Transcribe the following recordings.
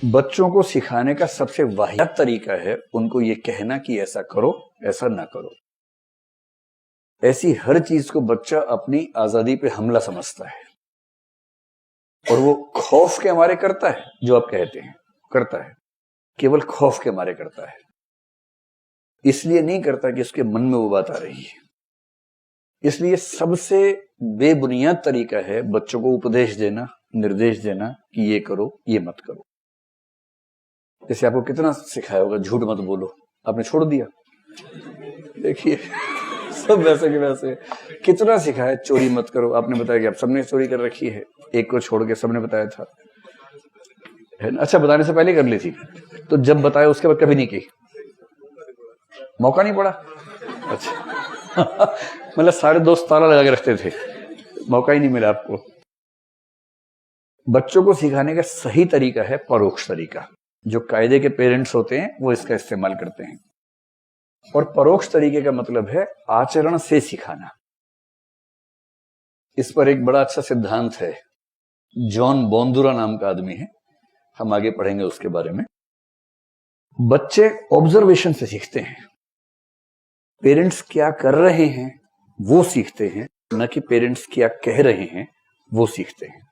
बच्चों को सिखाने का सबसे वाहियात तरीका है उनको ये कहना कि ऐसा करो, ऐसा ना करो। ऐसी हर चीज को बच्चा अपनी आजादी पे हमला समझता है और वो खौफ के मारे करता है। जो आप कहते हैं करता है, केवल खौफ के मारे करता है, इसलिए नहीं करता कि उसके मन में वो बात आ रही है। इसलिए सबसे बेबुनियाद तरीका है बच्चों को उपदेश देना, निर्देश देना कि ये करो, ये मत करो। जैसे आपको कितना सिखाया होगा झूठ मत बोलो, आपने छोड़ दिया। देखिए सब वैसे के वैसे। कितना सिखाया चोरी मत करो, आपने बताया कि आप सबने चोरी कर रखी है, एक को छोड़ के सबने बताया था, है ना। अच्छा, बताने से पहले कर ली थी, तो जब बताया उसके बाद कभी नहीं की, मौका नहीं पड़ा। अच्छा मतलब सारे दोस्त ताला लगा के रखते थे, मौका ही नहीं मिला आपको। बच्चों को सिखाने का सही तरीका है परोक्ष तरीका। जो कायदे के पेरेंट्स होते हैं वो इसका इस्तेमाल करते हैं, और परोक्ष तरीके का मतलब है आचरण से सिखाना। इस पर एक बड़ा अच्छा सिद्धांत है, जॉन बोंदुरा नाम का आदमी है, हम आगे पढ़ेंगे उसके बारे में। बच्चे ऑब्जर्वेशन से सीखते हैं, पेरेंट्स क्या कर रहे हैं वो सीखते हैं, न कि पेरेंट्स क्या कह रहे हैं वो सीखते हैं।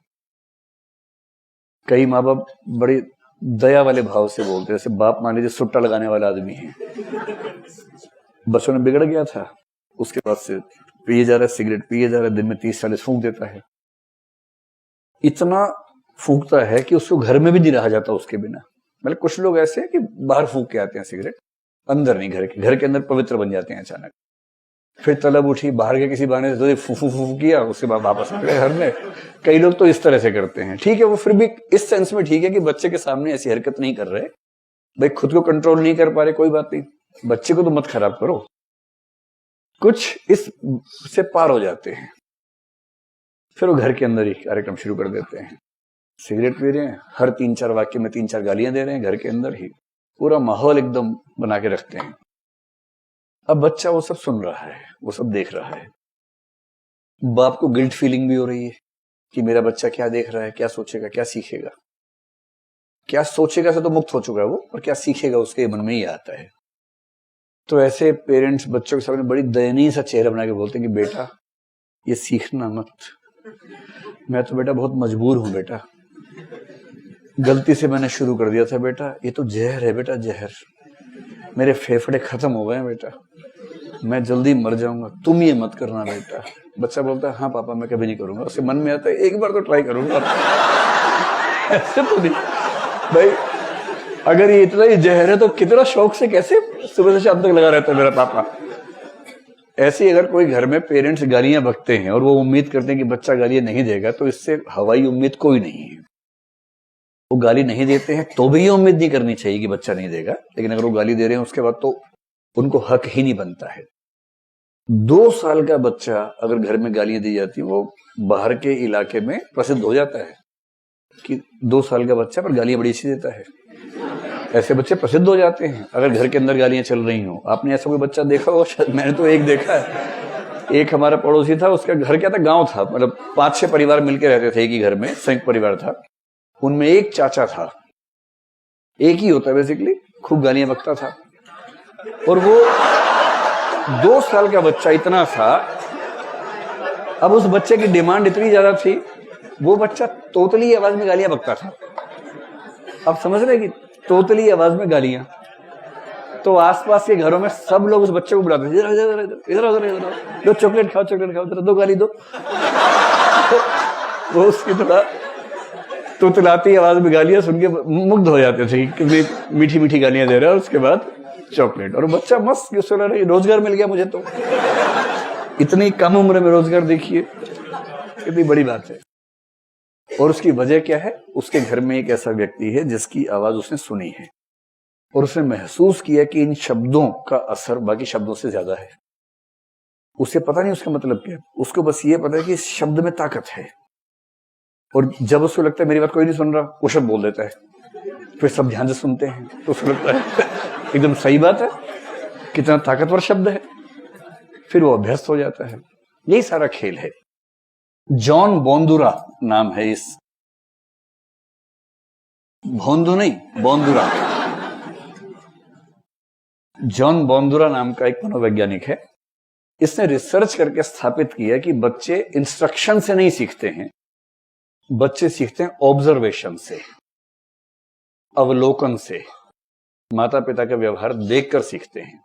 कई माँ बाप बड़ी दया वाले भाव से बोलते हैं, जैसे बाप मान लीजिए सुट्टा लगाने वाला आदमी है, बच्चों ने बिगड़ गया था, उसके बाद से पिए जा रहा है, सिगरेट पिए जा रहा है, दिन में 30-40 फूंक देता है। इतना फूंकता है कि उसको घर में भी नहीं रहा जाता उसके बिना। मतलब कुछ लोग ऐसे हैं कि बाहर फूंक के आते हैं सिगरेट, अंदर नहीं, घर के अंदर पवित्र बन जाते हैं अचानक। फिर तलब उठी, बाहर के किसी बहाने से फू फू फू किया, उसके बाद वापस आ गए घर में। कई लोग तो इस तरह से करते हैं। ठीक है, वो फिर भी इस सेंस में ठीक है कि बच्चे के सामने ऐसी हरकत नहीं कर रहे, भाई खुद को कंट्रोल नहीं कर पा रहे, कोई बात नहीं, बच्चे को तो मत खराब करो। कुछ इस से पार हो जाते हैं, फिर वो घर के अंदर ही कार्यक्रम शुरू कर देते हैं। सिगरेट पी रहे हैं, हर 3-4 वाक्य में 3-4 गालियां दे रहे हैं, घर के अंदर ही पूरा माहौल एकदम बना के रखते हैं। अब बच्चा वो सब सुन रहा है, वो सब देख रहा है। बाप को गिल्ट फीलिंग भी हो रही है कि मेरा बच्चा क्या देख रहा है, क्या सोचेगा, क्या सीखेगा। क्या सोचेगा से तो मुक्त हो चुका है वो, और क्या सीखेगा उसके मन में ही आता है। तो ऐसे पेरेंट्स बच्चों के सामने बड़ी दयनीय सा चेहरा बना के बोलते हैं कि बेटा ये सीखना मत, मैं तो बेटा बहुत मजबूर हूं बेटा, गलती से मैंने शुरू कर दिया था बेटा, ये तो जहर है बेटा, जहर, मेरे फेफड़े खत्म हो गए बेटा, मैं जल्दी मर जाऊंगा, तुम ये मत करना बेटा। बच्चा बोलता है हाँ पापा मैं कभी नहीं करूंगा। उसके मन में आता है एक बार तो ट्राई करूंगा। ऐसे तो नहीं भाई, अगर ये इतना ही जहर है तो कितना शौक से कैसे सुबह से शाम तक लगा रहता है मेरा पापा। ऐसे अगर कोई घर में पेरेंट्स गालियां बकते हैं और वो उम्मीद करते हैं कि बच्चा गालियां नहीं देगा, तो इससे हवाई उम्मीद कोई नहीं है। वो गाली नहीं देते हैं तो भी ये उम्मीद नहीं करनी चाहिए कि बच्चा नहीं देगा, लेकिन अगर वो गाली दे रहे हैं उसके बाद तो उनको हक ही नहीं बनता है। 2 साल का बच्चा अगर घर में गालियां दी जाती है, वो बाहर के इलाके में प्रसिद्ध हो जाता है कि 2 साल का बच्चा पर गालियां बड़ी अच्छी देता है। ऐसे बच्चे प्रसिद्ध हो जाते हैं अगर घर के अंदर गालियां चल रही हो। आपने ऐसा कोई बच्चा देखा हो? शायद मैंने तो एक देखा है। एक हमारा पड़ोसी था, उसका घर क्या था, गांव था, मतलब 5-6 परिवार मिलकर रहते थे एक ही घर में, संयुक्त परिवार था। उनमें एक चाचा था, एक ही होता है बेसिकली, खूब गालियां बकता था। और वो 2 साल का बच्चा इतना था, अब उस बच्चे की डिमांड इतनी ज्यादा थी, वो बच्चा तोतली आवाज में गालियां बकता था। आप समझ रहे कि तोतली आवाज में गालियां। तो आसपास के घरों में सब लोग उस बच्चे को बुलाते थे, इधर चॉकलेट खाओ, चॉकलेट खाओ, दो गाली दो। वो उसकी थोड़ा तोतलाती आवाज में गालियां सुन के मुग्ध हो जाते थे, कितनी मीठी मीठी गालियां दे रहा है, उसके बाद चॉकलेट। और बच्चा मस्त रोजगार मिल गया मुझे तो। इतनी कम उम्र में रोजगार, देखिए कितनी बड़ी बात है। और उसकी वजह क्या है? उसके घर में एक ऐसा व्यक्ति है जिसकी आवाज उसने सुनी है और उसने महसूस किया कि इन शब्दों का असर बाकी शब्दों से ज्यादा है। उसे पता नहीं उसका मतलब क्या, उसको बस ये पता है कि इस शब्द में ताकत है। और जब उसको लगता है मेरी बात कोई नहीं सुन रहा, वो शब्द बोल देता है। फिर सब ध्यान से सुनते हैं तो उसको लगता है एकदम सही बात है, कितना ताकतवर शब्द है। फिर वो अभ्यस्त हो जाता है। यही सारा खेल है। जॉन बोंदुरा नाम है इस भोंदू नहीं, बोंदुरा। जॉन बोंदुरा नाम का एक मनोवैज्ञानिक है। इसने रिसर्च करके स्थापित किया कि बच्चे इंस्ट्रक्शन से नहीं सीखते हैं, बच्चे सीखते हैं ऑब्जर्वेशन से, अवलोकन से, माता पिता का व्यवहार देखकर सीखते हैं।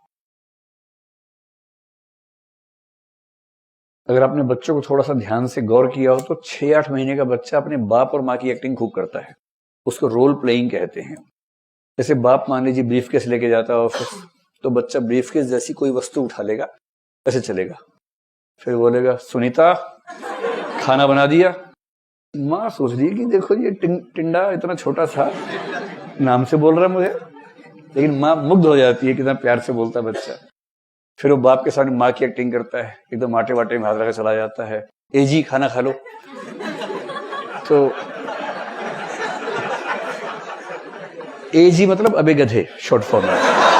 अगर आपने बच्चों को थोड़ा सा ध्यान से गौर किया हो तो 6-8 महीने का बच्चा अपने बाप और माँ की एक्टिंग खूब करता है, उसको रोल प्लेइंग कहते हैं। जैसे बाप मान लीजिए ब्रीफकेस लेके जाता है ऑफिस, तो बच्चा ब्रीफकेस जैसी कोई वस्तु उठा लेगा, ऐसे चलेगा, फिर बोलेगा सुनीता खाना बना दिया। माँ सोच रही है कि देखो ये टिंडा इतना छोटा था, नाम से बोल रहा है मुझे, लेकिन माँ मुग्ध हो जाती है कितना प्यार से बोलता है बच्चा। फिर वो बाप के सामने माँ की एक्टिंग करता है, एकदम आटे वाटे में हाथ रखकर चला जाता है, ए जी खाना खा लो। तो ए जी मतलब अबे गधे, शॉर्ट फॉर्म में।